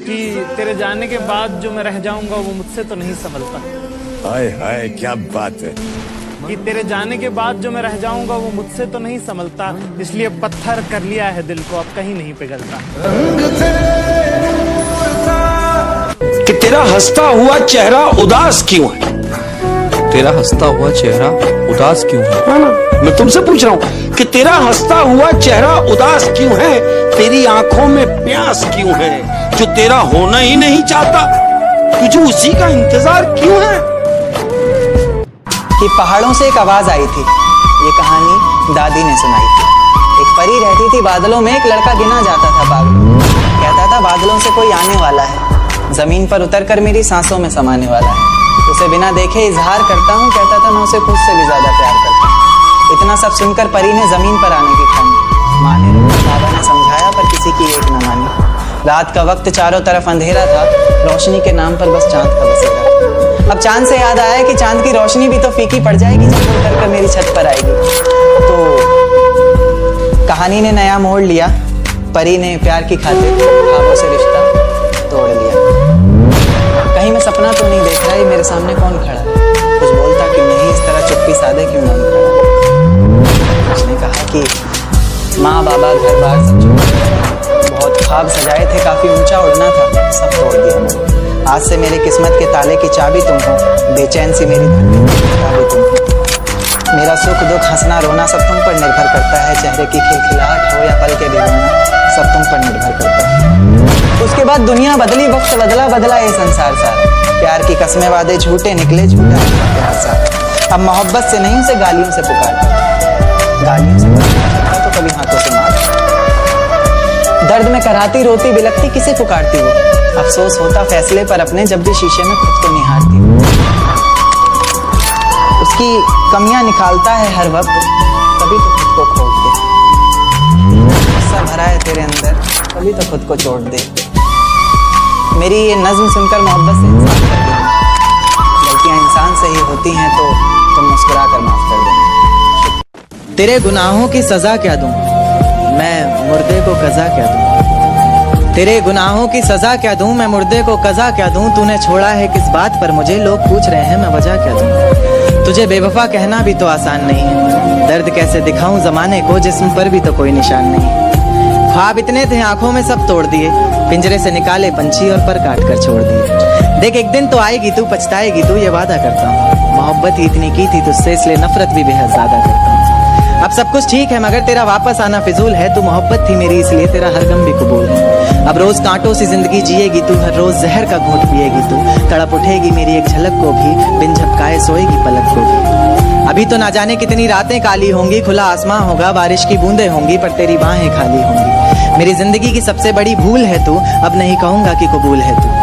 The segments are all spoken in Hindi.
कि तेरे जाने के बाद जो मैं रह जाऊंगा वो मुझसे तो नहीं संभलता। हाय हाय क्या बात है। कि तेरे जाने के बाद जो मैं रह जाऊंगा वो मुझसे तो नहीं संभलता, इसलिए पत्थर कर लिया है दिल को, अब कहीं नहीं पिघलता। कि तेरा हंसता हुआ चेहरा उदास क्यों है? तेरा हंसता हुआ चेहरा उदास क्यों है? मैं तुमसे पूछ रहा हूँ कि तेरा हंसता हुआ चेहरा उदास क्यों है? तेरी आंखों में प्यास क्यों है? जो तेरा होना ही नहीं चाहता, तुझे उसी का इंतजार क्यों है? कि पहाड़ों से एक आवाज आई थी, ये कहानी दादी ने सुनाई थी। एक परी रहती थी बादलों में, एक लड़का गिना जाता था बाग में। कहता था बादलों से कोई आने वाला है, जमीन पर उतरकर मेरी सांसों में समाने वाला है। उसे बिना देखे इजहार करता हूँ, कहता था मैं उसे खुद से भी ज्यादा प्यार करता हूँ। इतना सब सुनकर परी ने जमीन पर आने की ठानी। माँ ने रोका, बाबा ने समझाया, पर किसी की एक न मानी। रात का वक्त चारों तरफ अंधेरा था, रोशनी के नाम पर बस चांद का बसेरा। अब चांद से याद आया कि चांद की रोशनी भी तो फीकी पड़ जाएगी जब वो उतर कर मेरी छत पर आएगी। तो कहानी ने नया मोड़ लिया, परी ने प्यार की खातिर ख्वाबों से रिश्ता तोड़ लिया। कहीं मैं सपना तो नहीं देख रहा, ये मेरे सामने कौन खड़ा है? कुछ बोलता क्यों नहीं, इस तरह चुप्पी साधे क्यों नहीं खड़ा? उसने कहा कि माँ बाबा घर बार सब छोड़, बहुत ख्वाब सजाए थे, काफी ऊंचा उड़ना था, सब तोड़ दिया मैंने। आज से मेरे किस्मत के ताले की चाबी तुम हो, बेचैन सी मेरी धड़कन की चाबी तुम हो। मेरा सुख दुख हंसना रोना सब तुम पर निर्भर करता है, चेहरे की खिलखिलाहट हो या पल के भिगोना, सब तुम पर निर्भर करता है। उसके बाद दुनिया बदली, वक्त बदला, बदला ये संसार सारा। प्यार की कस्में वादे झूठे निकले, झूठा प्यार सारा। अब मोहब्बत से नहीं, उसे गालियों से पुकारता, गालियों से पुकारता तो कभी हाथों से मारता। दर्द में कराती रोती बिलखती किसे पुकारती वो? अफसोस होता फैसले पर अपने, जब भी शीशे में खुद को निहारती हूँ। उसकी कमियां निकालता है हर वक्त, तभी तो खुद को खोट दे। गुस्सा भरा है तेरे अंदर, तभी तो खुद को चोट दे। मेरी ये नज्म सुनकर मोहब्बत से इंसान कर देना। गलतियां इंसान से ही होती हैं तो तुम मुस्कुरा कर माफ कर देना। तेरे गुनाहों की सजा क्या दूं, मैं मुर्दे को कज़ा क्या दूं? तेरे गुनाहों की सजा क्या दूं, मैं मुर्दे को कज़ा क्या दूं? तूने छोड़ा है किस बात पर मुझे, लोग पूछ रहे हैं मैं वजह क्या दूं? तुझे बेवफा कहना भी तो आसान नहीं है, दर्द कैसे दिखाऊं जमाने को, जिस्म पर भी तो कोई निशान नहीं। ख्वाब इतने थे आंखों में सब तोड़ दिए, पिंजरे से निकाले पंछी और पर काट कर छोड़ दिए। देख एक दिन तो आएगी तू, पछताएगी तू, ये वादा करता हूँ। मोहब्बत ही इतनी की थी तुझसे, इसलिए नफरत भी बेहद ज्यादा करता हूँ। अब सब कुछ ठीक है मगर तेरा वापस आना फिजूल है, तू मोहब्बत थी मेरी इसलिए तेरा हर गम भी कबूल है। अब रोज कांटों सी जिंदगी जिएगी तू, हर रोज जहर का घूंट पिएगी तू, तड़प उठेगी मेरी एक झलक को भी, बिन झपकाए सोएगी पलक को भी। अभी तो ना जाने कितनी रातें काली होंगी, खुला आसमां होगा, बारिश की बूंदें होंगी, पर तेरी बाहें खाली होंगी। मेरी जिंदगी की सबसे बड़ी भूल है तू, अब नहीं कहूंगा कि कबूल है तू।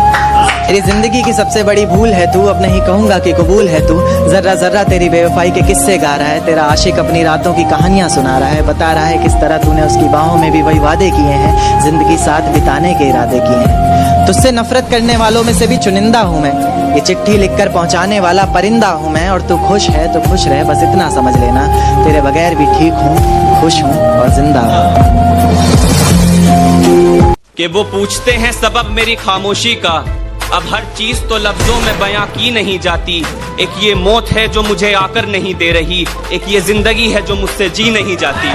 मेरी जिंदगी की सबसे बड़ी भूल है तू, अब नहीं कहूंगा कि कबूल है तू। जर्रा जर्रा तेरी बेवफाई के किस्से गा रहा है, तेरा आशिक अपनी रातों की कहानियां सुना रहा है, बता रहा है किस तरह तूने उसकी बाहों में भी वही वादे किए हैं, जिंदगी साथ बिताने के इरादे किए हैं। तुझसे नफरत करने वालों में से भी चुनिंदा हूँ मैं, ये चिट्ठी लिखकर पहुंचाने वाला परिंदा हूँ मैं। और तू खुश है तो खुश रह, बस इतना समझ लेना, तेरे बगैर भी ठीक हूँ, खुश हूँ और जिंदा हूँ। कि वो पूछते हैं सबब मेरी खामोशी का, अब हर चीज तो लफ्जों में बयां की नहीं जाती। एक ये मौत है जो मुझे आकर नहीं दे रही, एक ये जिंदगी है जो मुझसे जी नहीं जाती।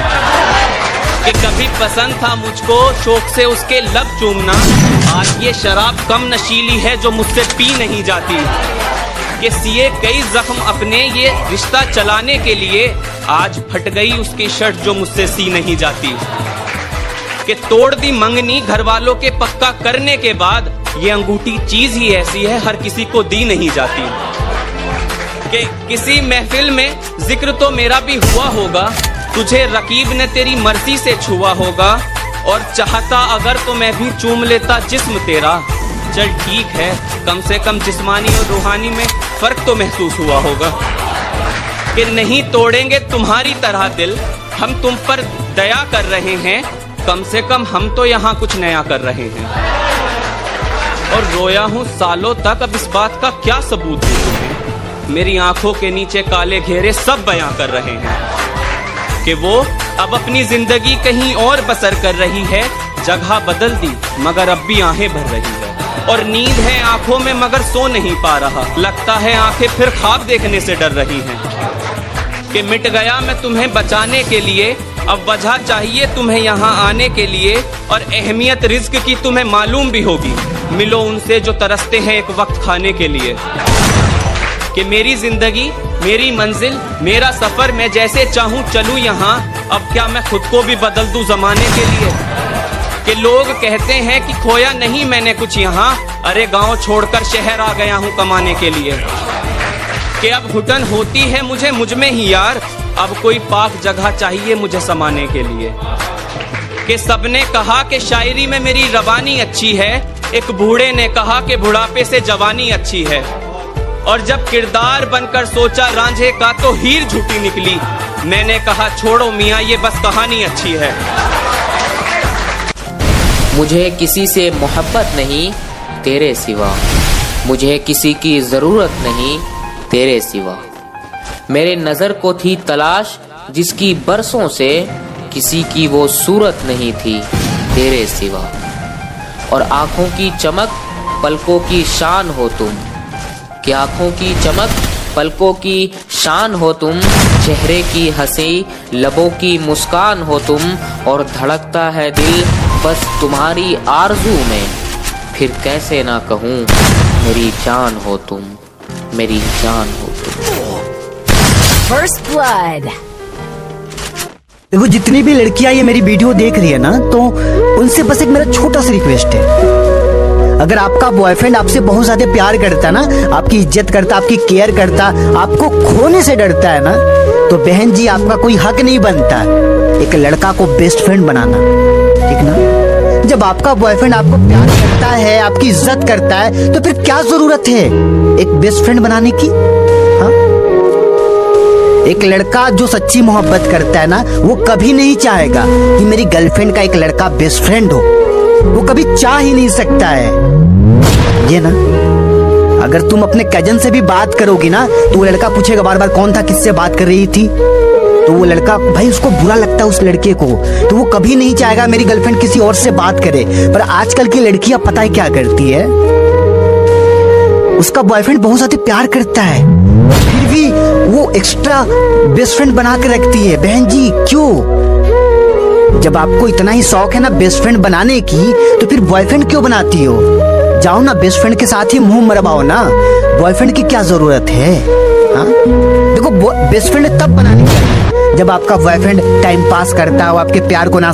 कि कभी पसंद था मुझको शौक से उसके लब चूमना, आज ये शराब कम नशीली है जो मुझसे पी नहीं जाती। कि सिए कई जख्म अपने ये रिश्ता चलाने के लिए, आज फट गई उसकी शर्ट जो मुझसे सी नहीं जाती। कि तोड़ दी मंगनी घर वालों के पक्का करने के बाद, ये अंगूठी चीज ही ऐसी है हर किसी को दी नहीं जाती। कि किसी महफिल में जिक्र तो मेरा भी हुआ होगा, तुझे रकीब ने तेरी मर्जी से छुआ होगा, और चाहता अगर तो मैं भी चूम लेता जिस्म तेरा। चल ठीक है, कम से कम जिस्मानी और रूहानी में फर्क तो महसूस हुआ होगा। कि नहीं तोड़ेंगे तुम्हारी तरह दिल, हम तुम पर दया कर रहे हैं, कम से कम हम तो यहाँ कुछ नया कर रहे हैं। और रोया हूँ सालों तक, अब इस बात का क्या सबूत दूं तुम्हें? मेरी आंखों के नीचे काले घेरे सब बयां कर रहे हैं कि वो अब अपनी जिंदगी कहीं और बसर कर रही है, जगह बदल दी मगर अब भी आहें भर रही है, और नींद है आंखों में मगर सो नहीं पा रहा। लगता है आंखें फिर ख्वाब देखने से डर रही हैं कि मिट गया मैं तुम्हें बचाने के लिए। अब वजह चाहिए तुम्हें यहाँ आने के लिए, और अहमियत रिज्क की तुम्हें मालूम भी होगी। मिलो उनसे जो तरसते हैं एक वक्त खाने के लिए, कि मेरी जिंदगी मेरी मंजिल मेरा सफर, मैं जैसे चाहूँ चलूँ यहाँ। अब क्या मैं खुद को भी बदल दूँ जमाने के लिए? कि लोग कहते हैं कि खोया नहीं मैंने कुछ यहाँ, अरे गांव छोड़कर शहर आ गया हूँ कमाने के लिए। कि अब घुटन होती है मुझे मुझ में ही यार, अब कोई पाक जगह चाहिए मुझे समाने के लिए। कि सबने कहा कि शायरी में मेरी रवानी अच्छी है, एक बूढ़े ने कहा कि बुढ़ापे से जवानी अच्छी है। और जब किरदार बनकर सोचा रांझे का तो हीर झूठी निकली। मैंने कहा छोड़ो मियाँ ये बस कहानी अच्छी है। मुझे किसी से मोहब्बत नहीं तेरे सिवा, मुझे किसी की ज़रूरत नहीं तेरे सिवा। मेरे नज़र को थी तलाश जिसकी बरसों से, किसी की वो सूरत नहीं थी तेरे सिवा। और आँखों की चमक पलकों की शान हो तुम, कि आँखों की चमक पलकों की शान हो तुम। चेहरे की हंसी लबों की मुस्कान हो तुम, और धड़कता है दिल बस तुम्हारी आरज़ू में। फिर कैसे ना कहूँ मेरी जान हो तुम, मेरी जान हो तुम। First Blood। देखो जितनी भी लड़कियां ये मेरी वीडियो देख रही है ना, तो उनसे बस एक मेरा छोटा सा रिक्वेस्ट है। अगर आपका बॉयफ्रेंड आपसे बहुत ज्यादा प्यार करता है ना, आपकी इज्जत करता, आपकी केयर करता, आपको खोने से डरता है ना, तो बहन जी आपका कोई हक नहीं बनता एक लड़का को बेस्ट फ्रेंड बनाना, ठीक ना। जब आपका बॉयफ्रेंड आपको प्यार करता है, आपकी इज्जत करता है, तो फिर क्या जरूरत है एक बेस्ट फ्रेंड बनाने की? हाँ, एक लड़का जो सच्ची मोहब्बत करता है ना, वो कभी नहीं चाहेगा कि मेरी गर्लफ्रेंड का एक लड़का बेस्ट फ्रेंड हो। वो कभी चाह ही नहीं सकता है ये ना। अगर तुम अपने कजन से भी बात करोगी ना, तो वो लड़का पूछेगा बार बार कौन था, किससे बात कर रही थी। तो वो लड़का भाई उसको बुरा लगता है उस लड़के को, तो वो कभी नहीं चाहेगा मेरी गर्लफ्रेंड किसी और से बात करे। पर आजकल की लड़कियां पता है क्या करती है, उसका बॉयफ्रेंड बहुत ज्यादा प्यार करता है, फिर भी वो एक्स्ट्रा बेस्ट फ्रेंड बना के रखती है। बहन जी क्यों? जब आपको इतना ही शौक है ना बेस्ट फ्रेंड बनाने की, तो फिर बॉयफ्रेंड क्यों बनाती हो? जाओ ना बेस्ट फ्रेंड के साथ ही मुंह मरवाओ ना, बॉयफ्रेंड की क्या जरूरत है? हाँ देखो बेस्ट फ्रेंड तब बनानी चाहिए जब आपका बॉयफ्रेंड टाइम पास करता हो, आपके प्यार को ना